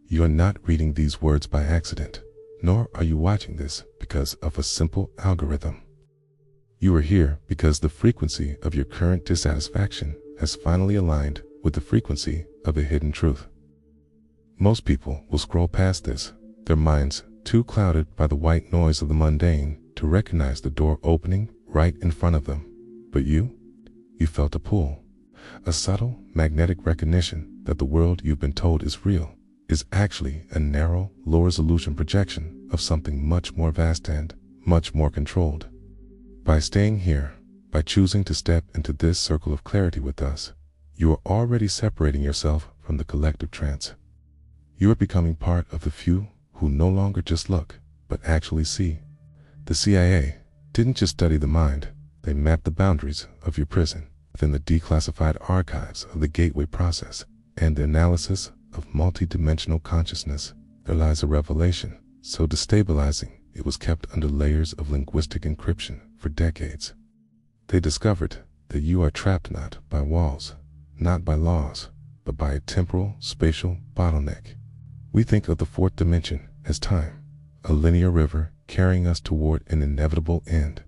You are not reading these words by accident, nor are you watching this because of a simple algorithm. You are here because the frequency of your current dissatisfaction has finally aligned with the frequency of a hidden truth. Most people will scroll past this, their minds too clouded by the white noise of the mundane to recognize the door opening right in front of them. But you felt a pull, a subtle magnetic recognition that the world you've been told is real is actually a narrow, low-resolution projection of something much more vast and much more controlled. By staying here, by choosing to step into this circle of clarity with us, you are already separating yourself from the collective trance. You are becoming part of the few who no longer just look, but actually see. The CIA didn't just study the mind, they mapped the boundaries of your prison within the declassified archives of the gateway process and the analysis of multi-dimensional consciousness. There lies a revelation so destabilizing it was kept under layers of linguistic encryption for decades. They discovered that you are trapped not by walls, not by laws, but by a temporal, spatial bottleneck. We think of the fourth dimension as time, a linear river carrying us toward an inevitable end.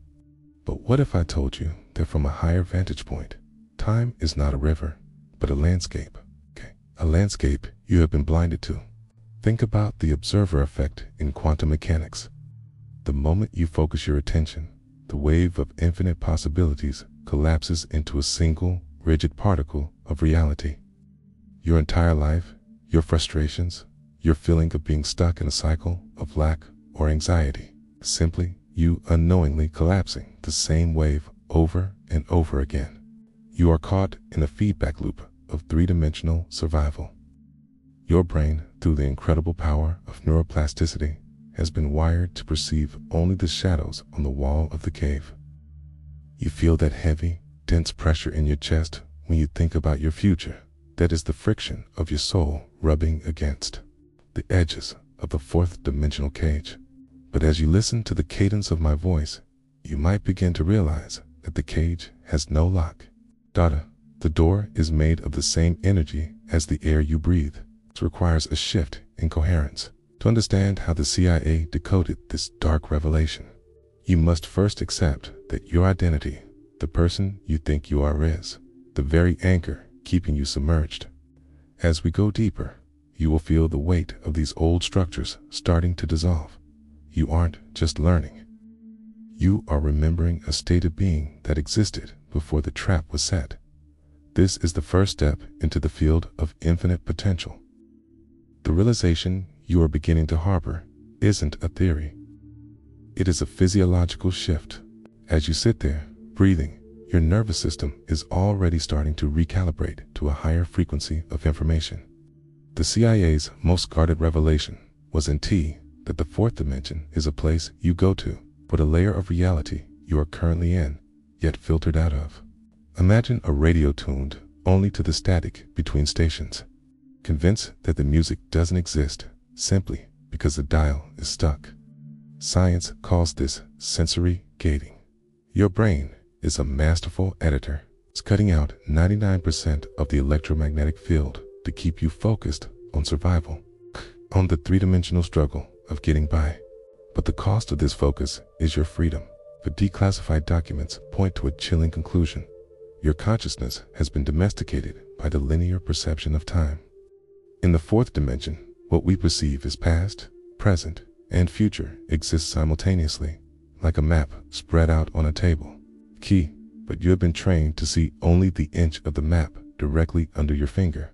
But what if I told you that from a higher vantage point, time is not a river, but a landscape? A landscape you have been blinded to. Think about the observer effect in quantum mechanics. The moment you focus your attention, the wave of infinite possibilities collapses into a single, rigid particle of reality. Your entire life, your frustrations, your feeling of being stuck in a cycle of lack or anxiety, simply you unknowingly collapsing the same wave over and over again. You are caught in a feedback loop of three-dimensional survival. Your brain, through the incredible power of neuroplasticity, has been wired to perceive only the shadows on the wall of the cave. You feel that heavy, dense pressure in your chest when you think about your future. That is the friction of your soul rubbing against the edges of the fourth dimensional cage. But as you listen to the cadence of my voice, you might begin to realize that the cage has no lock. The door is made of the same energy as the air you breathe. It requires a shift in coherence. To understand how the CIA decoded this dark revelation, you must first accept that your identity, the person you think you are, is the very anchor keeping you submerged. As we go deeper, you will feel the weight of these old structures starting to dissolve. You aren't just learning. You are remembering a state of being that existed before the trap was set. This is the first step into the field of infinite potential. The realization you are beginning to harbor isn't a theory. It is a physiological shift. As you sit there, breathing, your nervous system is already starting to recalibrate to a higher frequency of information. The CIA's most guarded revelation was in T, that the fourth dimension is a place you go to, but a layer of reality you are currently in, yet filtered out of. Imagine a radio tuned only to the static between stations, convinced that the music doesn't exist simply because the dial is stuck. Science calls this sensory gating. Your brain is a masterful editor. It's cutting out 99% of the electromagnetic field to keep you focused on survival, on the three-dimensional struggle of getting by. But the cost of this focus is your freedom. The declassified documents point to a chilling conclusion. Your consciousness has been domesticated by the linear perception of time. In the fourth dimension, what we perceive as past, present, and future exists simultaneously, like a map spread out on a table. But you have been trained to see only the inch of the map directly under your finger.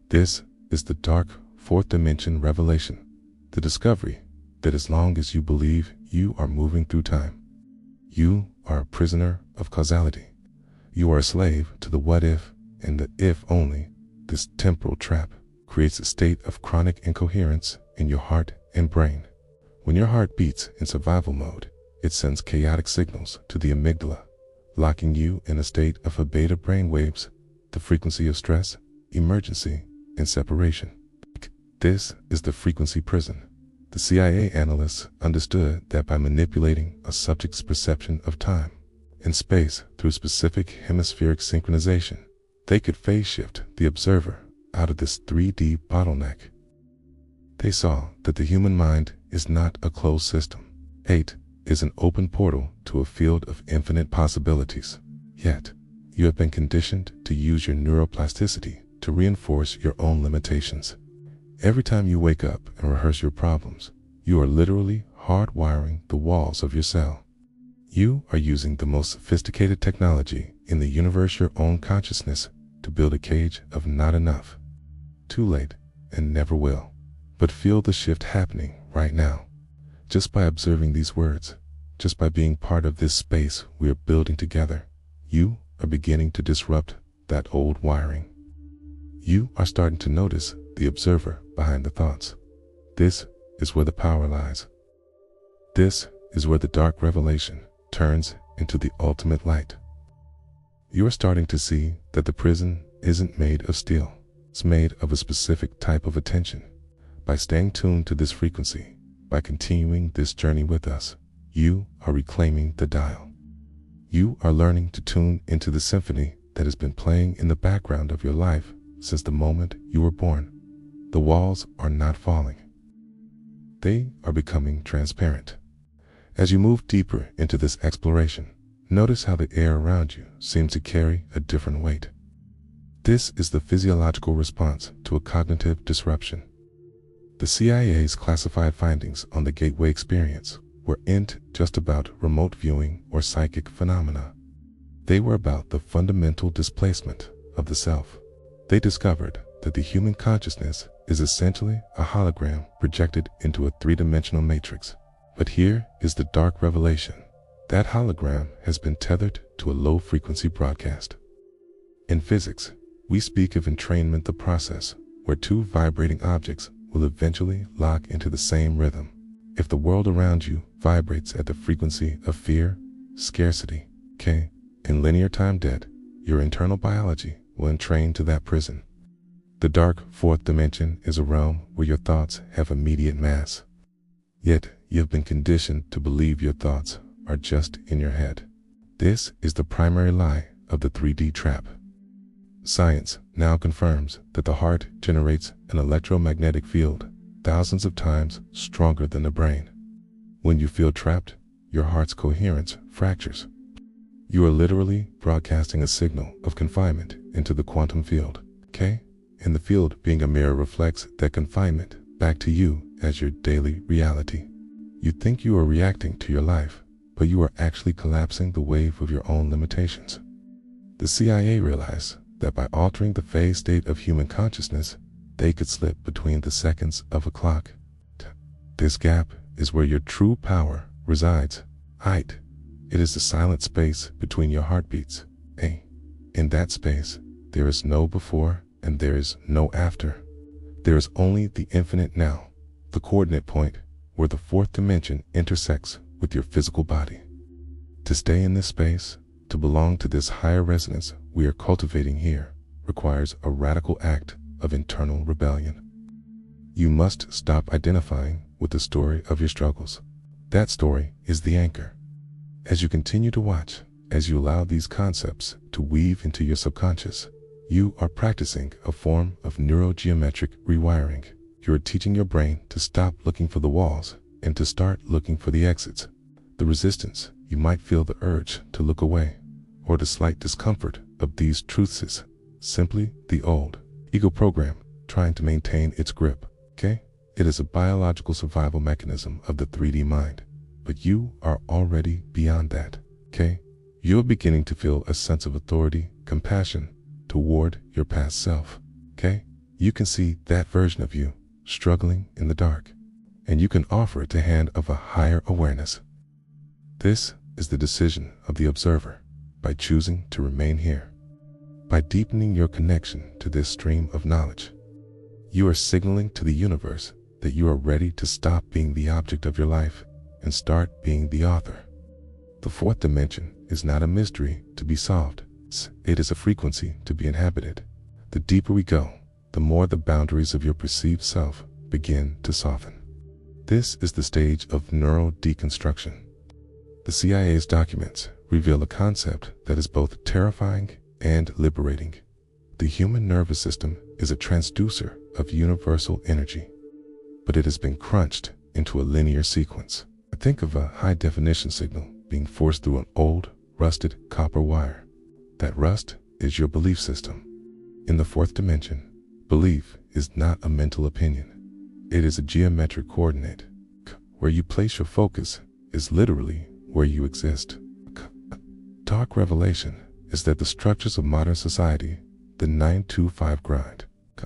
This is the dark fourth dimension revelation, the discovery that as long as you believe you are moving through time, you are a prisoner of causality. You are a slave to the what if and the if only. This temporal trap creates a state of chronic incoherence in your heart and brain. When your heart beats in survival mode, it sends chaotic signals to the amygdala, locking you in a state of beta brain waves, the frequency of stress, emergency, and separation. This is the frequency prison. The CIA analysts understood that by manipulating a subject's perception of time and space through specific hemispheric synchronization, they could phase shift the observer out of this 3D bottleneck. They saw that the human mind is not a closed system. It is an open portal to a field of infinite possibilities. Yet, you have been conditioned to use your neuroplasticity to reinforce your own limitations. Every time you wake up and rehearse your problems, you are literally hardwiring the walls of your cell. You are using the most sophisticated technology in the universe, your own consciousness, to build a cage of not enough, too late, and never will. But feel the shift happening right now. Just by observing these words, just by being part of this space we are building together, you are beginning to disrupt that old wiring. You are starting to notice the observer behind the thoughts. This is where the power lies. This is where the dark revelation turns into the ultimate light. You are starting to see that the prison isn't made of steel. It's made of a specific type of attention. By staying tuned to this frequency, by continuing this journey with us, you are reclaiming the dial. You are learning to tune into the symphony that has been playing in the background of your life since the moment you were born. The walls are not falling. They are becoming transparent. As you move deeper into this exploration, notice how the air around you seems to carry a different weight. This is the physiological response to a cognitive disruption. The CIA's classified findings on the gateway experience weren't just about remote viewing or psychic phenomena. They were about the fundamental displacement of the self. They discovered that the human consciousness is essentially a hologram projected into a three-dimensional matrix. But here is the dark revelation. That hologram has been tethered to a low-frequency broadcast. In physics, we speak of entrainment, the process where two vibrating objects will eventually lock into the same rhythm. If the world around you vibrates at the frequency of fear, scarcity, and linear time debt, your internal biology will entrain to that prison. The dark fourth dimension is a realm where your thoughts have immediate mass. Yet, you have been conditioned to believe your thoughts are just in your head. This is the primary lie of the 3D trap. Science now confirms that the heart generates an electromagnetic field thousands of times stronger than the brain. When you feel trapped, your heart's coherence fractures. You are literally broadcasting a signal of confinement into the quantum field, and the field being a mirror reflects that confinement back to you as your daily reality. You think you are reacting to your life, but you are actually collapsing the wave of your own limitations. The CIA realized that by altering the phase state of human consciousness, they could slip between the seconds of a clock. This gap is where your true power resides. It is the silent space between your heartbeats. In that space, there is no before and there is no after. There is only the infinite now, the coordinate point where the fourth dimension intersects with your physical body. To stay in this space, to belong to this higher resonance we are cultivating here, requires a radical act of internal rebellion. You must stop identifying with the story of your struggles. That story is the anchor. As you continue to watch, as you allow these concepts to weave into your subconscious, you are practicing a form of neurogeometric rewiring. You are teaching your brain to stop looking for the walls and to start looking for the exits. The resistance, you might feel the urge to look away, or the slight discomfort of these truths is simply the old ego program trying to maintain its grip, It is a biological survival mechanism of the 3D mind, but you are already beyond that, You are beginning to feel a sense of authority, compassion toward your past self, You can see that version of you struggling in the dark, and you can offer it the hand of a higher awareness. This is the decision of the observer. By choosing to remain here, by deepening your connection to this stream of knowledge, you are signaling to the universe that you are ready to stop being the object of your life and start being the author. The fourth dimension is not a mystery to be solved. It is a frequency to be inhabited. The deeper we go, the more the boundaries of your perceived self begin to soften. This is the stage of neural deconstruction. The CIA's documents reveal a concept that is both terrifying and liberating. The human nervous system is a transducer of universal energy. but it has been crunched into a linear sequence. Think of a high-definition signal being forced through an old, rusted copper wire. That rust is your belief system. In the fourth dimension, belief is not a mental opinion. It is a geometric coordinate. Where you place your focus is literally where you exist. Dark revelation is that the structures of modern society, the 9-to-5 grind,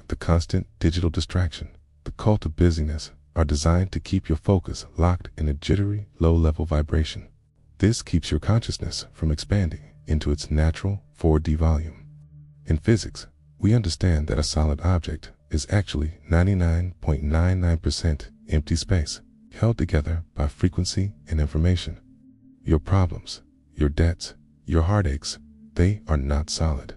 the constant digital distraction, the cult of busyness, are designed to keep your focus locked in a jittery, low-level vibration. This keeps your consciousness from expanding into its natural 4D volume. In physics, we understand that a solid object is actually 99.99% empty space, held together by frequency and information. Your problems, your debts, your heartaches, they are not solid.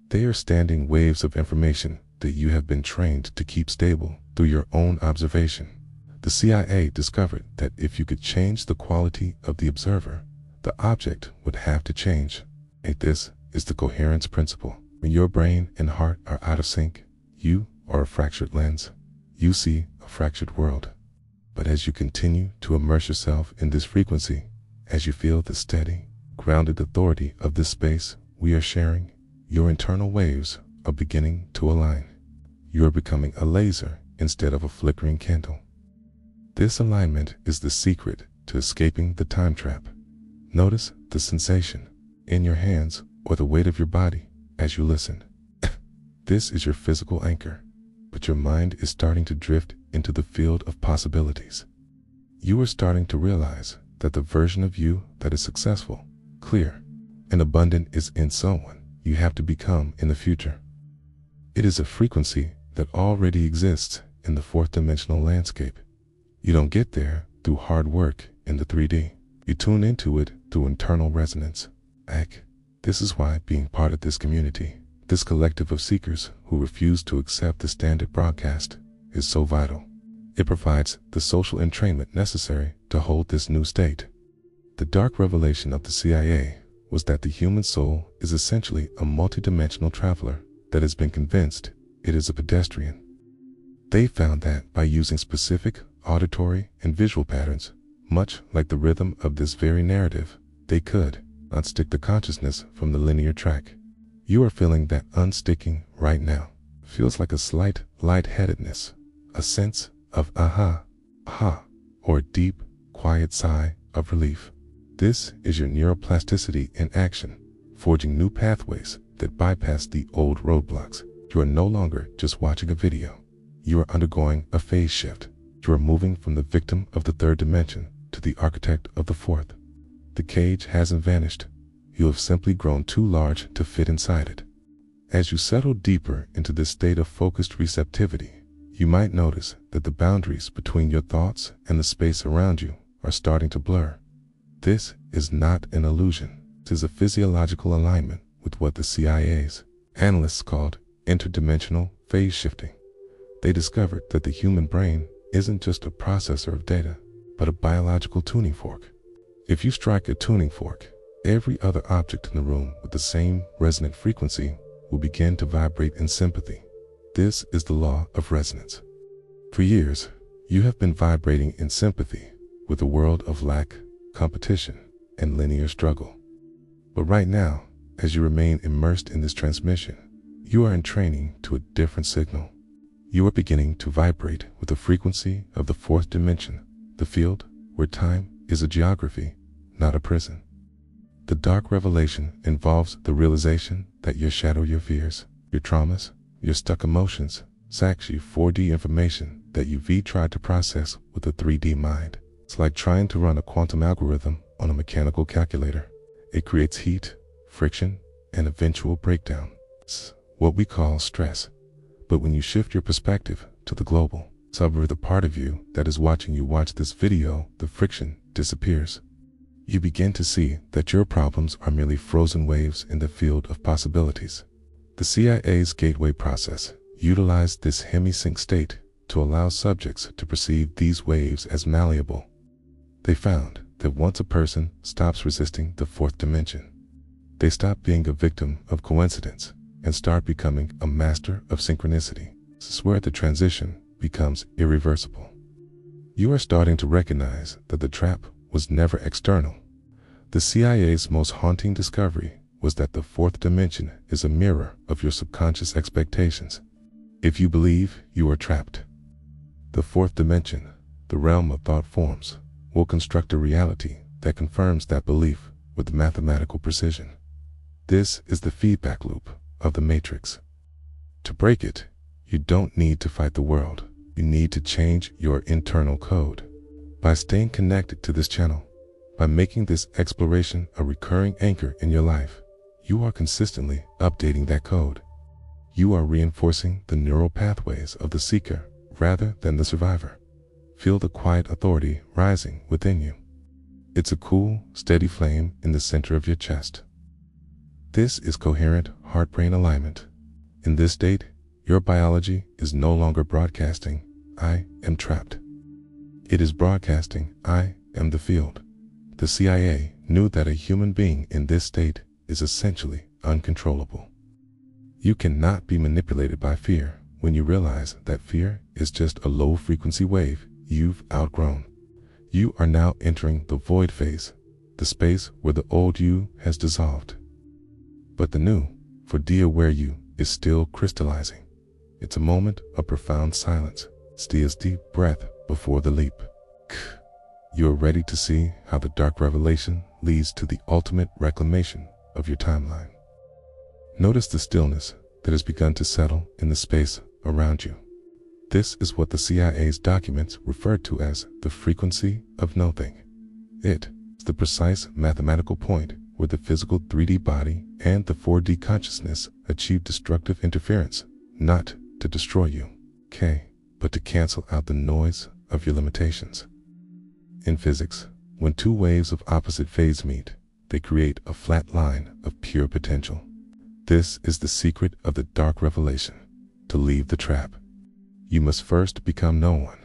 They are standing waves of information that you have been trained to keep stable through your own observation. The CIA discovered that if you could change the quality of the observer, the object would have to change. And this is the coherence principle. When your brain and heart are out of sync, you are a fractured lens. You see a fractured world. But as you continue to immerse yourself in this frequency, as you feel the steady, grounded authority of this space we are sharing, your internal waves are beginning to align. You are becoming a laser instead of a flickering candle. This alignment is the secret to escaping the time trap. Notice the sensation in your hands or the weight of your body as you listen. This is your physical anchor, but your mind is starting to drift into the field of possibilities. You are starting to realize that the version of you that is successful, clear, and abundant is in someone you have to become in the future. It is a frequency that already exists in the fourth dimensional landscape. You don't get there through hard work in the 3D. You tune into it through internal resonance. This is why being part of this community, this collective of seekers who refuse to accept the standard broadcast, is so vital. It provides the social entrainment necessary to hold this new state. The dark revelation of the CIA was that the human soul is essentially a multidimensional traveler that has been convinced it is a pedestrian. They found that by using specific auditory and visual patterns, much like the rhythm of this very narrative, they could unstick the consciousness from the linear track. You are feeling that unsticking right now. Feels like a slight lightheadedness, a sense of aha, or a deep, quiet sigh of relief. This is your neuroplasticity in action, forging new pathways that bypass the old roadblocks. You are no longer just watching a video. You are undergoing a phase shift. You are moving from the victim of the third dimension to the architect of the fourth. The cage hasn't vanished. You have simply grown too large to fit inside it. As you settle deeper into this state of focused receptivity, you might notice that the boundaries between your thoughts and the space around you are starting to blur. This is not an illusion. It is a physiological alignment with what the CIA's analysts called interdimensional phase shifting. They discovered that the human brain isn't just a processor of data, but a biological tuning fork. If you strike a tuning fork, every other object in the room with the same resonant frequency will begin to vibrate in sympathy. This is the law of resonance. For years, you have been vibrating in sympathy with a world of lack, competition, and linear struggle. But right now, as you remain immersed in this transmission, you are in training to a different signal. You are beginning to vibrate with the frequency of the fourth dimension, the field where time is a geography, not a prison. The dark revelation involves the realization that your shadow, your fears, your traumas, your stuck emotions, sacks you 4D information that you've tried to process with a 3D mind. It's like trying to run a quantum algorithm on a mechanical calculator. It creates heat, friction, and eventual breakdown. It's what we call stress. But when you shift your perspective to the global, the part of you that is watching you watch this video, the friction disappears. You begin to see that your problems are merely frozen waves in the field of possibilities. The CIA's gateway process utilized this hemisync state to allow subjects to perceive these waves as malleable. They found that once a person stops resisting the fourth dimension, they stop being a victim of coincidence and start becoming a master of synchronicity. This is where the transition becomes irreversible. You are starting to recognize that the trap was never external. The CIA's most haunting discovery was that the fourth dimension is a mirror of your subconscious expectations. If you believe you are trapped, the fourth dimension, the realm of thought forms, will construct a reality that confirms that belief with mathematical precision. This is the feedback loop of the matrix. To break it, you don't need to fight the world. You need to change your internal code. By staying connected to this channel, by making this exploration a recurring anchor in your life, you are consistently updating that code. You are reinforcing the neural pathways of the seeker rather than the survivor. Feel the quiet authority rising within you. It's a cool, steady flame in the center of your chest. This is coherent heart-brain alignment. In this state, your biology is no longer broadcasting, "I am trapped." It is broadcasting, "I am the field." The CIA knew that a human being in this state is essentially uncontrollable. You cannot be manipulated by fear when you realize that fear is just a low-frequency wave you've outgrown. You are now entering the void phase, the space where the old you has dissolved. But the new, for de-aware you, is still crystallizing. It's a moment of profound silence. Steal's deep breath before the leap. You are ready to see how the dark revelation leads to the ultimate reclamation of your timeline. Notice the stillness that has begun to settle in the space around you. This is what the CIA's documents refer to as the frequency of nothing. It is the precise mathematical point where the physical 3D body and the 4D consciousness achieve destructive interference, not to destroy you, but to cancel out the noise of your limitations. In physics, when two waves of opposite phase meet, they create a flat line of pure potential. This is the secret of the dark revelation. To leave the trap, you must first become no one.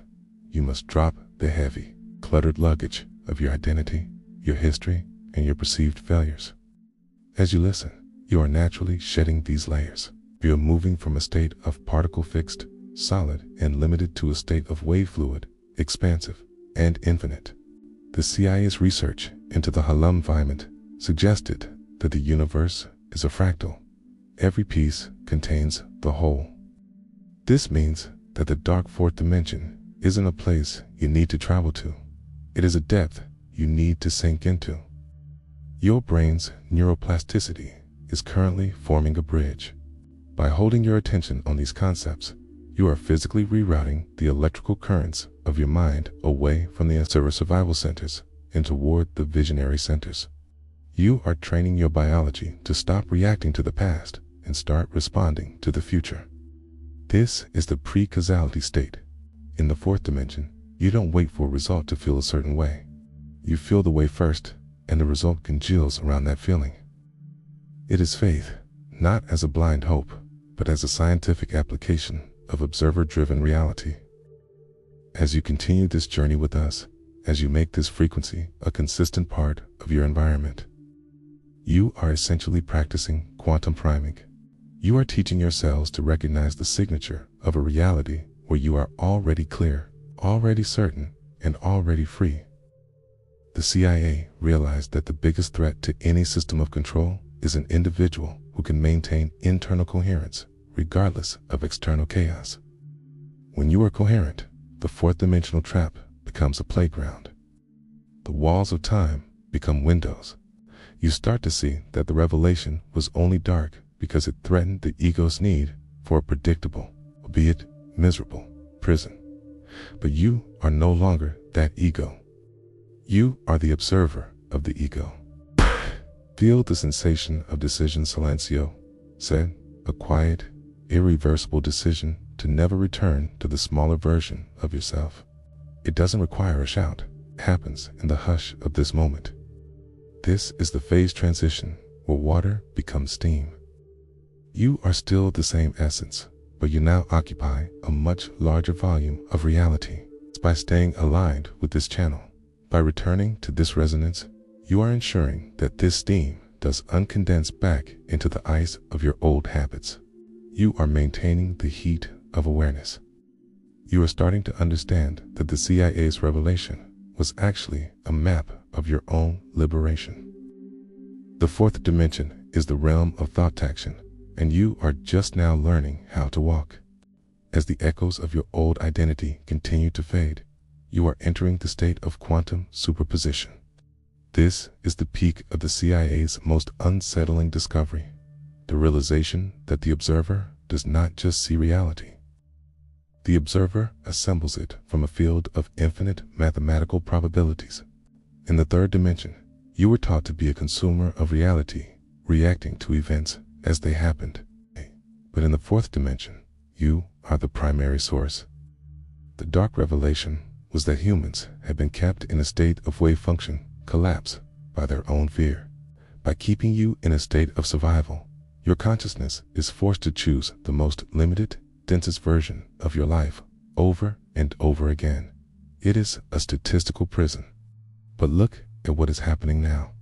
You must drop the heavy, cluttered luggage of your identity, your history, and your perceived failures. As you listen, you are naturally shedding these layers. You are moving from a state of particle fixed, solid, and limited to a state of wave fluid, expansive, and infinite. The CIA's research into the Holographic suggested that the universe is a fractal. Every piece contains the whole. This means that the dark fourth dimension isn't a place you need to travel to. It is a depth you need to sink into. Your brain's neuroplasticity is currently forming a bridge. By holding your attention on these concepts, you are physically rerouting the electrical currents of your mind away from the survival centers and toward the visionary centers. You are training your biology to stop reacting to the past and start responding to the future. This is the pre-causality state. In the fourth dimension, you don't wait for a result to feel a certain way. You feel the way first, and the result congeals around that feeling. It is faith, not as a blind hope, but as a scientific application of observer-driven reality. As you continue this journey with us, as you make this frequency a consistent part of your environment, you are essentially practicing quantum priming. You are teaching your cells to recognize the signature of a reality where you are already clear, already certain, and already free. The CIA realized that the biggest threat to any system of control is an individual who can maintain internal coherence, regardless of external chaos. When you are coherent, the fourth dimensional trap becomes a playground. The walls of time become windows. You start to see that the revelation was only dark because it threatened the ego's need for a predictable, albeit miserable, prison. But you are no longer that ego. You are the observer of the ego. Feel the sensation of decision silencio, said, a quiet, irreversible decision to never return to the smaller version of yourself. It doesn't require a shout. It happens in the hush of this moment. This is the phase transition where water becomes steam. You are still the same essence, but you now occupy a much larger volume of reality. It's by staying aligned with this channel. By returning to this resonance, you are ensuring that this steam does uncondense back into the ice of your old habits. You are maintaining the heat of awareness. You are starting to understand that the CIA's revelation was actually a map of your own liberation. The fourth dimension is the realm of thought action, and you are just now learning how to walk. As the echoes of your old identity continue to fade, you are entering the state of quantum superposition. This is the peak of the CIA's most unsettling discovery, the realization that the observer does not just see reality. The observer assembles it from a field of infinite mathematical probabilities. In the third dimension, you were taught to be a consumer of reality, reacting to events as they happened. But in the fourth dimension, you are the primary source. The dark revelation was that humans had been kept in a state of wave function collapse by their own fear. By keeping you in a state of survival, your consciousness is forced to choose the most limited, densest version of your life over and over again. It is a statistical prison. But look at what is happening now.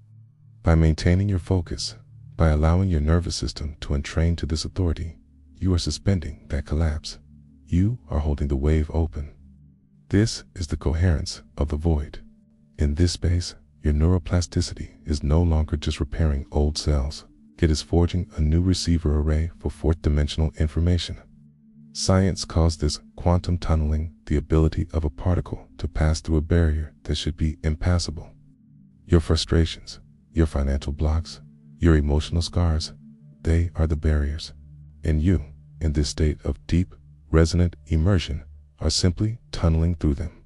By maintaining your focus, by allowing your nervous system to entrain to this authority, you are suspending that collapse. You are holding the wave open. This is the coherence of the void. In this space, your neuroplasticity is no longer just repairing old cells. It is forging a new receiver array for fourth-dimensional information. Science calls this quantum tunneling, the ability of a particle to pass through a barrier that should be impassable. Your frustrations, your financial blocks, your emotional scars, they are the barriers. And you, in this state of deep, resonant immersion, are simply tunneling through them.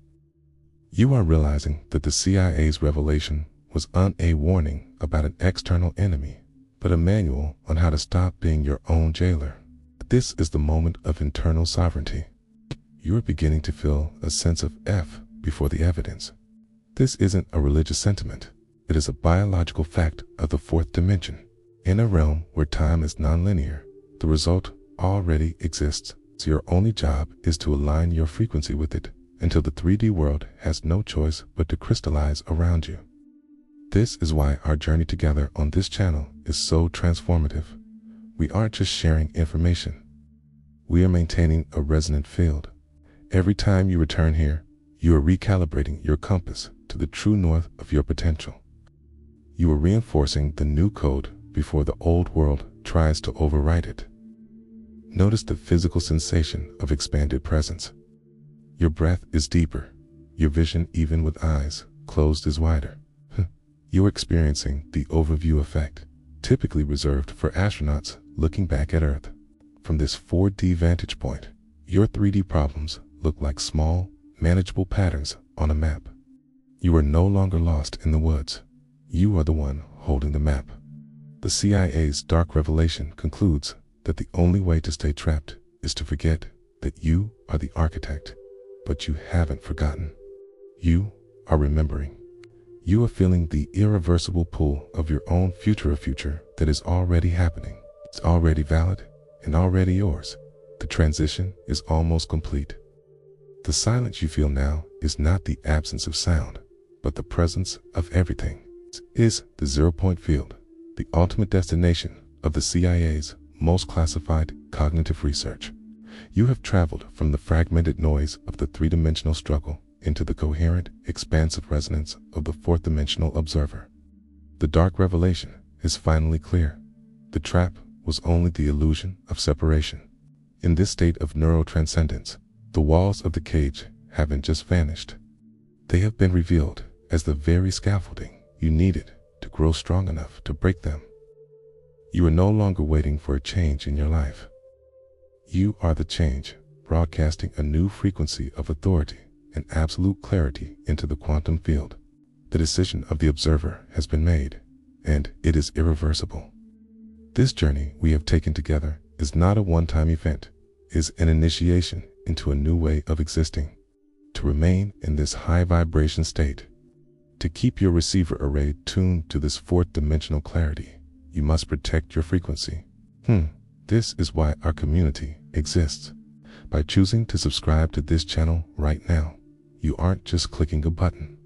You are realizing that the CIA's revelation was not a warning about an external enemy, but a manual on how to stop being your own jailer. This is the moment of internal sovereignty. You are beginning to feel a sense of F before the evidence. This isn't a religious sentiment. It is a biological fact of the fourth dimension. In a realm where time is nonlinear, the result already exists, so your only job is to align your frequency with it until the 3D world has no choice but to crystallize around you. This is why our journey together on this channel is so transformative. We aren't just sharing information. We are maintaining a resonant field. Every time you return here, you are recalibrating your compass to the true north of your potential. You are reinforcing the new code before the old world tries to overwrite it. Notice the physical sensation of expanded presence. Your breath is deeper. Your vision, even with eyes closed, is wider. You are experiencing the overview effect, typically reserved for astronauts looking back at Earth. From this 4D vantage point, your 3D problems look like small, manageable patterns on a map. You are no longer lost in the woods. You are the one holding the map. The CIA's dark revelation concludes that the only way to stay trapped is to forget that you are the architect. But you haven't forgotten. You are remembering. You are feeling the irreversible pull of your own future that is already happening. It's already valid and already yours. The transition is almost complete. The silence you feel now is not the absence of sound, but the presence of everything. It is the zero-point field, the ultimate destination of the CIA's most classified cognitive research. You have traveled from the fragmented noise of the three-dimensional struggle into the coherent, expansive resonance of the fourth-dimensional observer. The dark revelation is finally clear. The trap was only the illusion of separation. In this state of neurotranscendence, the walls of the cage haven't just vanished. They have been revealed as the very scaffolding you needed to grow strong enough to break them. You are no longer waiting for a change in your life. You are the change, broadcasting a new frequency of authority and absolute clarity into the quantum field. The decision of the observer has been made, and it is irreversible. This journey we have taken together is not a one-time event. It is an initiation into a new way of existing. To remain in this high vibration state, to keep your receiver array tuned to this fourth-dimensional clarity, you must protect your frequency. This is why our community exists. By choosing to subscribe to this channel right now, you aren't just clicking a button.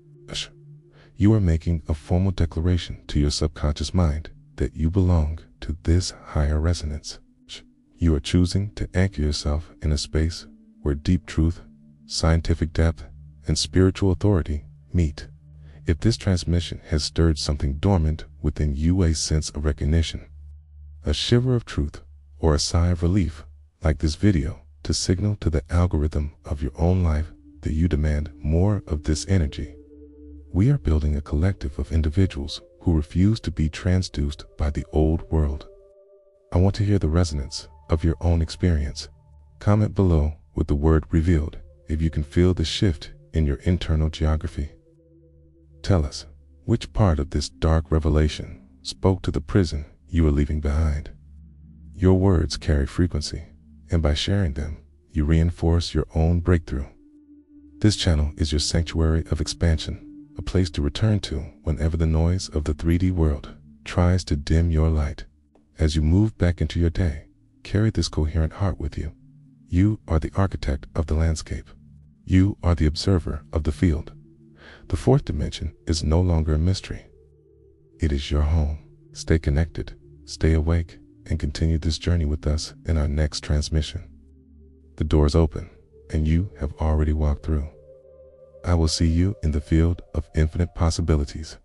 You are making a formal declaration to your subconscious mind that you belong to this higher resonance. You are choosing to anchor yourself in a space where deep truth scientific depth, and spiritual authority meet. If this transmission has stirred something dormant within you, a sense of recognition, a shiver of truth, or a sigh of relief, like this video, to signal to the algorithm of your own life that you demand more of this energy. We are building a collective of individuals who refuse to be transduced by the old world. I want to hear the resonance of your own experience. Comment below with the word revealed if you can feel the shift in your internal geography. Tell us, which part of this dark revelation spoke to the prison you are leaving behind? Your words carry frequency, and by sharing them, you reinforce your own breakthrough. This channel is your sanctuary of expansion, a place to return to whenever the noise of the 3D world tries to dim your light. As you move back into your day, carry this coherent heart with you. You are the architect of the landscape. You are the observer of the field. The fourth dimension is no longer a mystery. It is your home. Stay connected, stay awake, and continue this journey with us in our next transmission. The doors open, and you have already walked through. I will see you in the field of infinite possibilities.